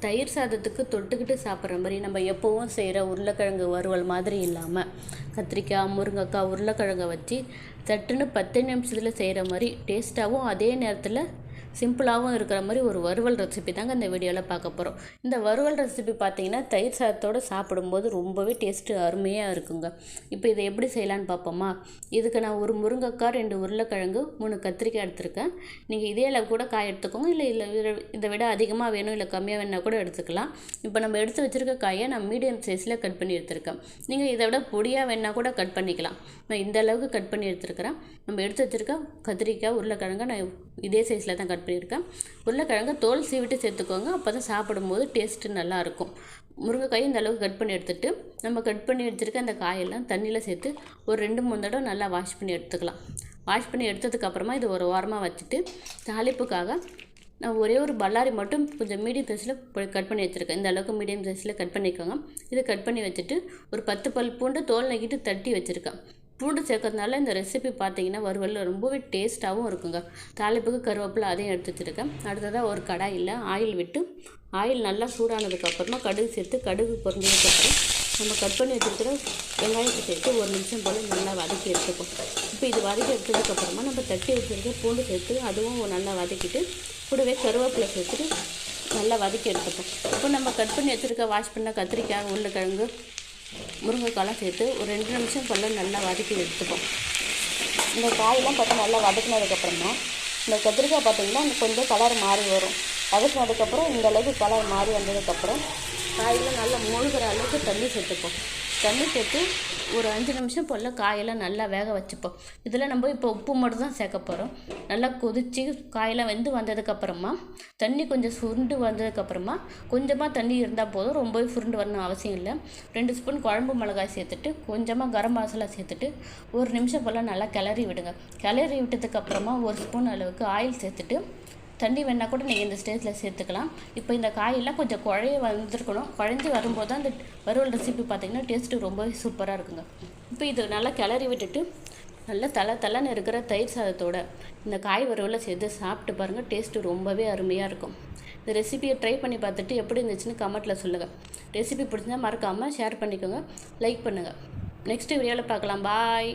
தயிர் சாதத்துக்கு தொட்டுக்கிட்டு சாப்பிட்ற மாதிரி நம்ம எப்போவும் செய்கிற உருளைக்கிழங்கு வறுவல் மாதிரி இல்லாமல் கத்திரிக்காய், முருங்கைக்காய், உருளைக்கிழங்கை வச்சு சட்டுன்னு 10 நிமிஷத்தில் செய்கிற மாதிரி டேஸ்ட்டாகவும் அதே நேரத்தில் சிம்பிளாகவும் இருக்கிற மாதிரி ஒரு வறுவல் ரெசிபி தாங்க இந்த வீடியோவில் பார்க்க போகிறோம். இந்த வறுவல் ரெசிபி பார்த்தீங்கன்னா தயிர் சாதத்தோடு சாப்பிடும்போது ரொம்பவே டேஸ்ட்டு அருமையாக இருக்குங்க. இப்போ இதை எப்படி செய்யலான்னு பார்ப்போமா? இதுக்கு நான் ஒரு முருங்கைக்காய், 2 உருளைக்கிழங்கு, 3 கத்திரிக்காய் எடுத்துருக்கேன். நீங்கள் இதே அளவு கூட காய் எடுத்துக்கோங்க, இல்லை இதை விட அதிகமாக வேணும் இல்லை கம்மியாக வேணால் கூட எடுத்துக்கலாம். இப்போ நம்ம எடுத்து வச்சுருக்க காயை நான் மீடியம் சைஸில் கட் பண்ணி எடுத்துருக்கேன். நீங்கள் இதை விட பொடியாக வேணால் கூட கட் பண்ணிக்கலாம். நான் இந்த அளவுக்கு கட் பண்ணி எடுத்துருக்கிறேன். நம்ம எடுத்து வச்சுருக்க கத்திரிக்காய், உருளைக்கிழங்கு நான் இதே சைஸில் தான் கட் பண்ணியிருக்கேன். உருளைக்கிழங்கு தோல் சீவிட்டு சேர்த்துக்கோங்க, அப்போ தான் சாப்பிடும்போது டேஸ்ட்டு நல்லாயிருக்கும். முருங்கைக்காய் இந்த அளவுக்கு கட் பண்ணி எடுத்துகிட்டு நம்ம கட் பண்ணி எடுத்துருக்க அந்த காயெல்லாம் தண்ணியில் சேர்த்து ஒரு 2-3 தடவை நல்லா வாஷ் பண்ணி எடுத்துக்கலாம். வாஷ் பண்ணி எடுத்ததுக்கப்புறமா இது ஒரு வாரமாக வச்சுட்டு தாளிப்புக்காக நான் ஒரே ஒரு பல்லாரி மட்டும் கொஞ்சம் மீடியம் சைஸில் கட் பண்ணி வச்சுருக்கேன். இந்த அளவுக்கு மீடியம் சைஸில் கட் பண்ணிக்கோங்க. இதை கட் பண்ணி வச்சுட்டு ஒரு 10 பல் பூண்டு தோல் நக்கிட்டு தட்டி வச்சுருக்கேன். பூண்டு சேர்க்கறதுனால இந்த ரெசிபி பார்த்தீங்கன்னா வறுவல் ரொம்பவே டேஸ்ட்டாகவும் இருக்குங்க. தாளிப்புக்கு கருவேப்பிலை அதையும் எடுத்து வச்சுருக்கேன். அடுத்ததாக ஒரு கடாயில் ஆயில் விட்டு ஆயில் நல்லா சூடானதுக்கப்புறமா கடுகு சேர்த்து கடுகு பொரிஞ்சதுக்கப்புறம் நம்ம கட் பண்ணி வச்சுருக்கிற வெங்காயத்தை சேர்த்து 1 நிமிஷம் போல் நல்லா வதக்கி எடுத்துப்போம். இப்போ இது வதக்கி எடுத்ததுக்கப்புறமா நம்ம தட்டி வச்சுருக்க பூண்டு சேர்த்து அதுவும் நல்லா வதக்கிட்டு கூடவே கருவேப்பிலை சேர்த்துட்டு நல்லா வதக்கி எடுத்துப்போம். இப்போ நம்ம கட் பண்ணி வச்சுருக்க வாஷ் பண்ண கத்திரிக்காய், உருளைக்கிழங்கு, முருங்கைக்காயெலாம் சேர்த்து ஒரு 2 நிமிஷம் போல் நல்லா வதக்கி எடுத்துப்போம். இந்த காயெல்லாம் பார்த்து நல்லா வதக்கினதுக்கப்புறமா இந்த கத்திரிக்காய் பார்த்திங்கன்னா கொஞ்சம் கலர் மாறி வரும். வதக்கினதுக்கப்புறம் இந்த அளவுக்கு கலர் மாறி வந்ததுக்கப்புறம் காயெல்லாம் நல்லா மூழ்கிற அளவுக்கு தண்ணி சேர்த்துப்போம். தண்ணி சேர்த்து ஒரு 5 நிமிஷம் போல் காயெல்லாம் நல்லா வேக வச்சுப்போம். இதில் நம்ம இப்போ உப்பு மட்டும் தான் சேர்க்க போகிறோம். நல்லா கொதித்து காயெல்லாம் வெந்து வந்ததுக்கப்புறமா தண்ணி கொஞ்சம் சுருண்டு வந்ததுக்கப்புறமா கொஞ்சமாக தண்ணி இருந்தால் போதும், ரொம்பவே சுருண்டு வரணும் அவசியம் இல்லை. 2 ஸ்பூன் குழம்பு மிளகாய் சேர்த்துட்டு கொஞ்சமாக கரம் மசாலா சேர்த்துட்டு 1 நிமிஷம் போல் நல்லா கிளறி விடுங்க. கிளறி விட்டதுக்கப்புறமா 1 ஸ்பூன் அளவுக்கு ஆயில் சேர்த்துட்டு தண்ணி வேணால் கூட நீங்கள் இந்த ஸ்டேஜில் சேர்த்துக்கலாம். இப்போ இந்த காயெல்லாம் கொஞ்சம் குழஞ்சி வரும்போது தான் இந்த வறுவல் ரெசிபி பார்த்திங்கன்னா டேஸ்ட்டு ரொம்பவே சூப்பராக இருக்குங்க. இப்போ இது நல்லா கிளறி விட்டுட்டு நல்லா தலன்னு இருக்கிற தயிர் சாதத்தோட இந்த காய் வறுவலை சேர்த்து சாப்பிட்டு பாருங்கள், டேஸ்ட்டு ரொம்பவே அருமையாக இருக்கும். இந்த ரெசிபியை ட்ரை பண்ணி பார்த்துட்டு எப்படி இருந்துச்சுன்னு கமெண்ட்டில் சொல்லுங்கள். ரெசிபி பிடிச்சிருந்தால் மறக்காமல் ஷேர் பண்ணிக்கோங்க, லைக் பண்ணுங்கள். நெக்ஸ்ட் வீடியோவில் பார்க்கலாம். பாய்.